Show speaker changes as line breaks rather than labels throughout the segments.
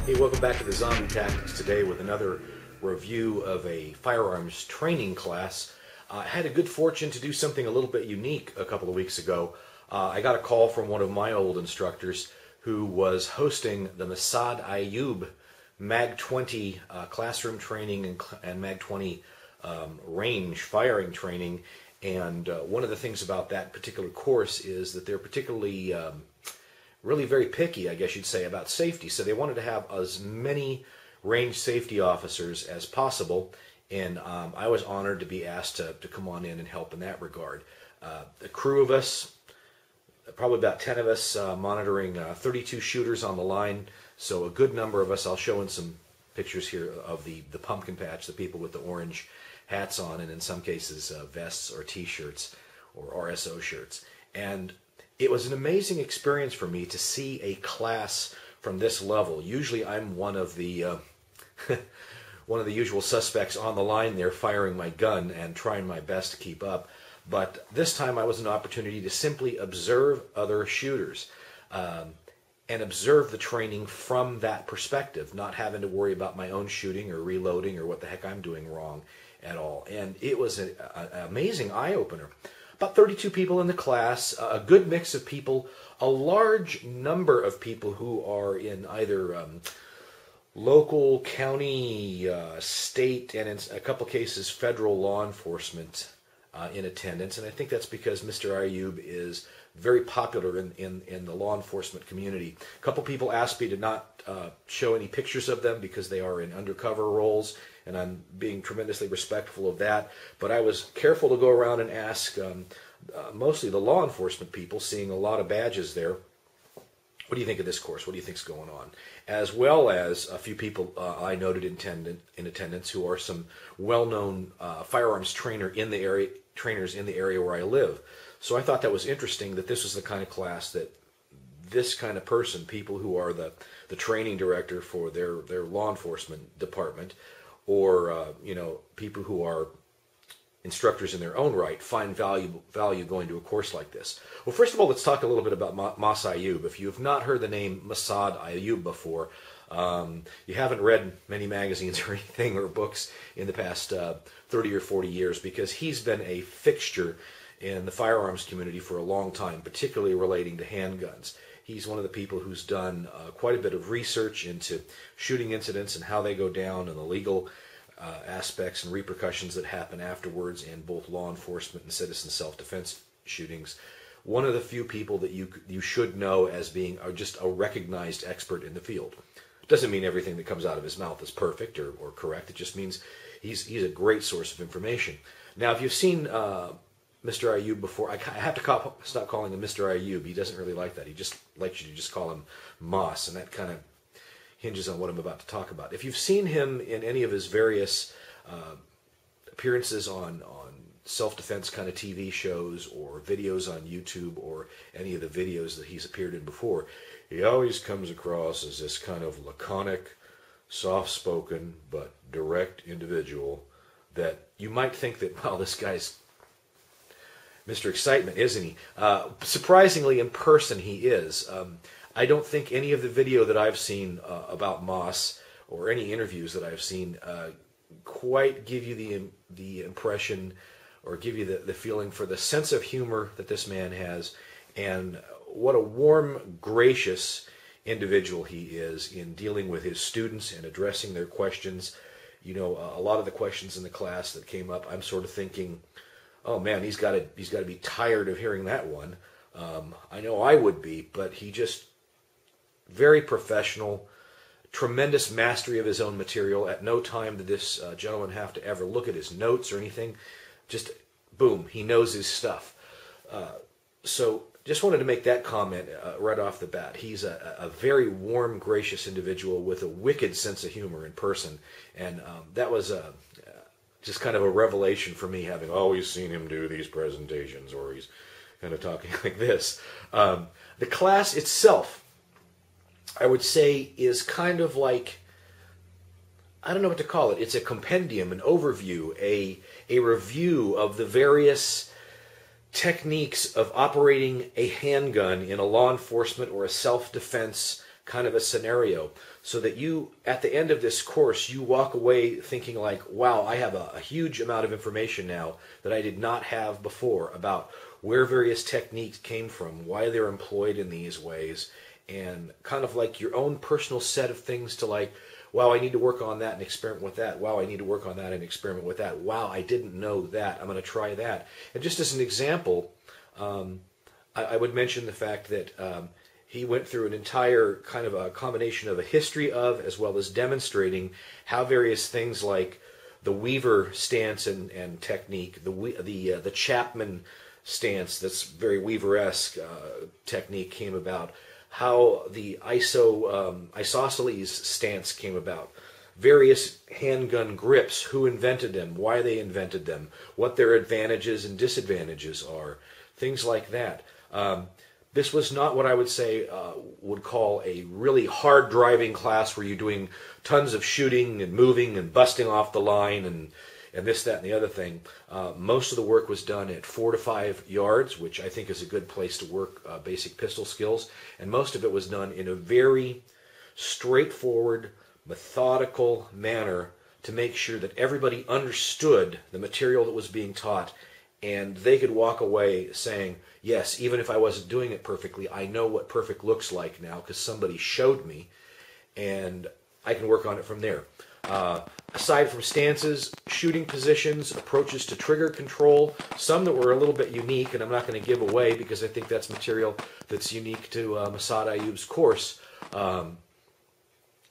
Hey, welcome back to the Zombie Tactics today with another review of a firearms training class. I had a good fortune to do something a little bit unique a couple of weeks ago. I got a call from one of my old instructors who was hosting the Massad Ayoob MAG20 classroom training and MAG20 range firing training. And one of the things about that particular course is that they're particularly really very picky, I guess you'd say, about safety. So they wanted to have as many range safety officers as possible, and I was honored to be asked to come on in and help in that regard. The crew of us, probably about 10 of us, monitoring 32 shooters on the line, so a good number of us. I'll show in some pictures here of the pumpkin patch, the people with the orange hats on, and in some cases vests or t-shirts or RSO shirts. And it was an amazing experience for me to see a class from this level. Usually I'm one of the one of the usual suspects on the line there, firing my gun and trying my best to keep up. But this time I was an opportunity to simply observe other shooters and observe the training from that perspective, not having to worry about my own shooting or reloading or what the heck I'm doing wrong at all. And it was an amazing eye-opener. About 32 people in the class, a good mix of people, a large number of people who are in either local, county, state, and in a couple cases federal law enforcement in attendance. And I think that's because Mr. Ayoob is very popular in the law enforcement community. A couple people asked me to not show any pictures of them because they are in undercover roles, and I'm being tremendously respectful of that. But I was careful to go around and ask mostly the law enforcement people, seeing a lot of badges there, what do you think of this course? What do you think's going on? As well as a few people I noted in attendance who are some well-known firearms trainers in the area where I live. So I thought that was interesting that this was the kind of class that this kind of person, people who are the training director for their law enforcement department, or people who are instructors in their own right, find value going to a course like this. Well, first of all, let's talk a little bit about Massad Ayoob. If you have not heard the name Massad Ayoob before, you haven't read many magazines or anything or books in the past 30 or 40 years, because he's been a fixture in the firearms community for a long time, particularly relating to handguns. He's one of the people who's done quite a bit of research into shooting incidents and how they go down, and the legal aspects and repercussions that happen afterwards in both law enforcement and citizen self-defense shootings. One of the few people that you should know as being just a recognized expert in the field. Doesn't mean everything that comes out of his mouth is perfect or correct. It just means he's a great source of information. Now, if you've seen Mr. Ayoob before, I have to stop calling him Mr. Ayoob. He doesn't really like that. He just likes you to just call him Moss, and that kind of hinges on what I'm about to talk about. If you've seen him in any of his various appearances on self-defense kind of TV shows or videos on YouTube, or any of the videos that he's appeared in before, he always comes across as this kind of laconic, soft-spoken, but direct individual that you might think that, well, this guy's Mr. Excitement, isn't he? Surprisingly, in person, he is. I don't think any of the video that I've seen about Moss, or any interviews that I've seen, quite give you the impression, or give you the feeling for the sense of humor that this man has, and what a warm, gracious individual he is in dealing with his students and addressing their questions. You know, a lot of the questions in the class that came up, I'm sort of thinking, oh man, he's got to be tired of hearing that one. I know I would be, but he just very professional, tremendous mastery of his own material. At no time did this gentleman have to ever look at his notes or anything. Just boom, he knows his stuff. So just wanted to make that comment right off the bat. He's a very warm, gracious individual with a wicked sense of humor in person, and that was just kind of a revelation for me, having always seen him do these presentations, or he's kind of talking like this. The class itself, I would say, is kind of like, I don't know what to call it. It's a compendium, an overview, a review of the various techniques of operating a handgun in a law enforcement or a self-defense kind of a scenario, so that you, at the end of this course, you walk away thinking like, wow, I have a huge amount of information now that I did not have before about where various techniques came from, why they're employed in these ways, and kind of like your own personal set of things to like, wow, I need to work on that and experiment with that. Wow, I need to work on that and experiment with that. Wow, I didn't know that. I'm going to try that. And just as an example, I would mention the fact that he went through an entire kind of a combination of a history of, as well as demonstrating how various things like the Weaver stance and technique, the Chapman stance, that's very Weaver-esque technique, came about, how the isosceles stance came about, various handgun grips, who invented them, why they invented them, what their advantages and disadvantages are, things like that. This was not what I would say would call a really hard driving class where you're doing tons of shooting and moving and busting off the line and this, that, and the other thing. Most of the work was done at 4 to 5 yards, which I think is a good place to work basic pistol skills. And most of it was done in a very straightforward, methodical manner to make sure that everybody understood the material that was being taught, and they could walk away saying, yes, even if I wasn't doing it perfectly, I know what perfect looks like now because somebody showed me, and I can work on it from there. Aside from stances, shooting positions, approaches to trigger control, some that were a little bit unique, and I'm not going to give away because I think that's material that's unique to Massad Ayoob's course.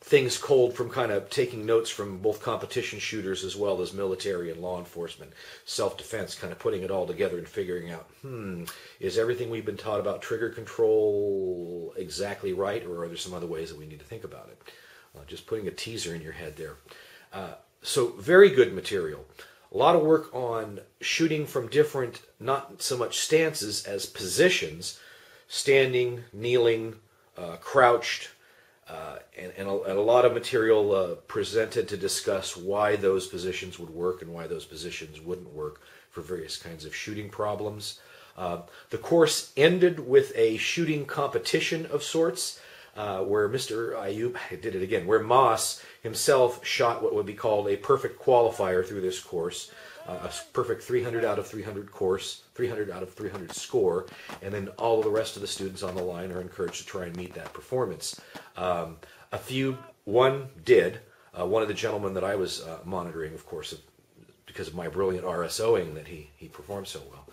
Things culled from kind of taking notes from both competition shooters as well as military and law enforcement, self-defense, kind of putting it all together and figuring out, is everything we've been taught about trigger control exactly right, or are there some other ways that we need to think about it? Just putting a teaser in your head there. So very good material. A lot of work on shooting from different, not so much stances as positions, standing, kneeling, crouched, and a lot of material presented to discuss why those positions would work and why those positions wouldn't work for various kinds of shooting problems. The course ended with a shooting competition of sorts, where Mr. Ayoob, I did it again, where Moss himself shot what would be called a perfect qualifier through this course, a perfect 300 out of 300 course, 300 out of 300 score, and then all of the rest of the students on the line are encouraged to try and meet that performance. One did. One of the gentlemen that I was monitoring, of course, because of my brilliant RSOing, that he performed so well.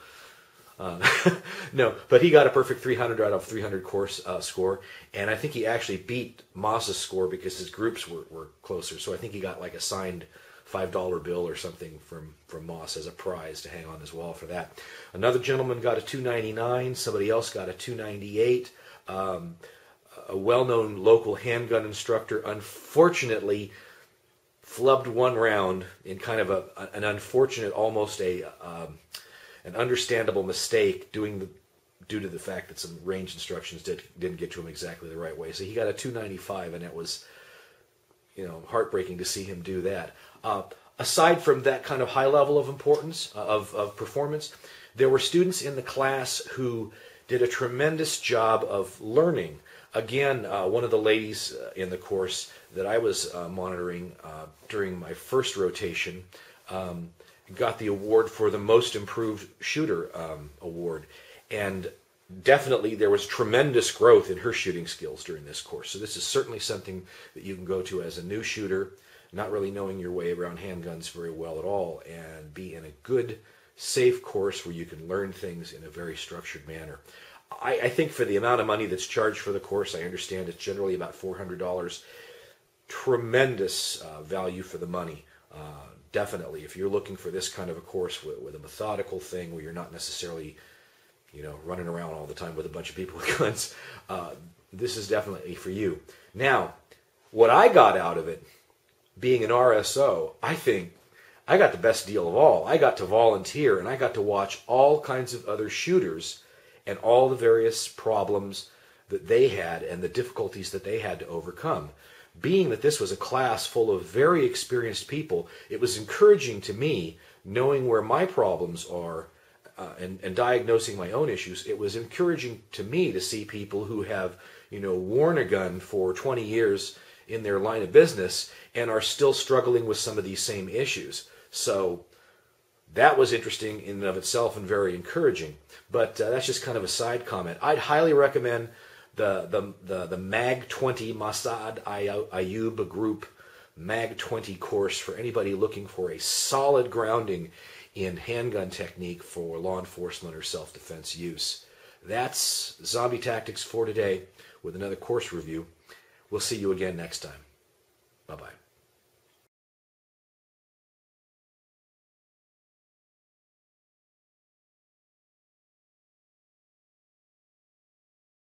No, but he got a perfect 300 out of 300 course score, and I think he actually beat Moss's score because his groups were closer. So I think he got like a signed $5 bill or something from Moss as a prize to hang on his wall for that. Another gentleman got a 299. Somebody else got a 298. A well-known local handgun instructor unfortunately flubbed one round in kind of an unfortunate, almost an understandable mistake due to the fact that some range instructions didn't get to him exactly the right way. So he got a 295, and it was, heartbreaking to see him do that. Aside from that kind of high level of importance of performance, there were students in the class who did a tremendous job of learning. Again, one of the ladies in the course that I was monitoring during my first rotation got the award for the Most Improved Shooter award. And definitely there was tremendous growth in her shooting skills during this course. So this is certainly something that you can go to as a new shooter, not really knowing your way around handguns very well at all, and be in a good, safe course where you can learn things in a very structured manner. I think for the amount of money that's charged for the course, I understand it's generally about $400. Tremendous value for the money. Definitely, if you're looking for this kind of a course with a methodical thing where you're not necessarily, running around all the time with a bunch of people with guns, this is definitely for you. Now, what I got out of it, being an RSO, I think I got the best deal of all. I got to volunteer, and I got to watch all kinds of other shooters and all the various problems that they had and the difficulties that they had to overcome. Being that this was a class full of very experienced people, it was encouraging to me, knowing where my problems are and diagnosing my own issues, it was encouraging to me to see people who have, worn a gun for 20 years in their line of business and are still struggling with some of these same issues. So that was interesting in and of itself and very encouraging. But that's just kind of a side comment. I'd highly recommend the MAG20 Massad Ayoob Group MAG20 course for anybody looking for a solid grounding in handgun technique for law enforcement or self-defense use. That's Zombie Tactics for today with another course review. We'll see you again next time. Bye-bye.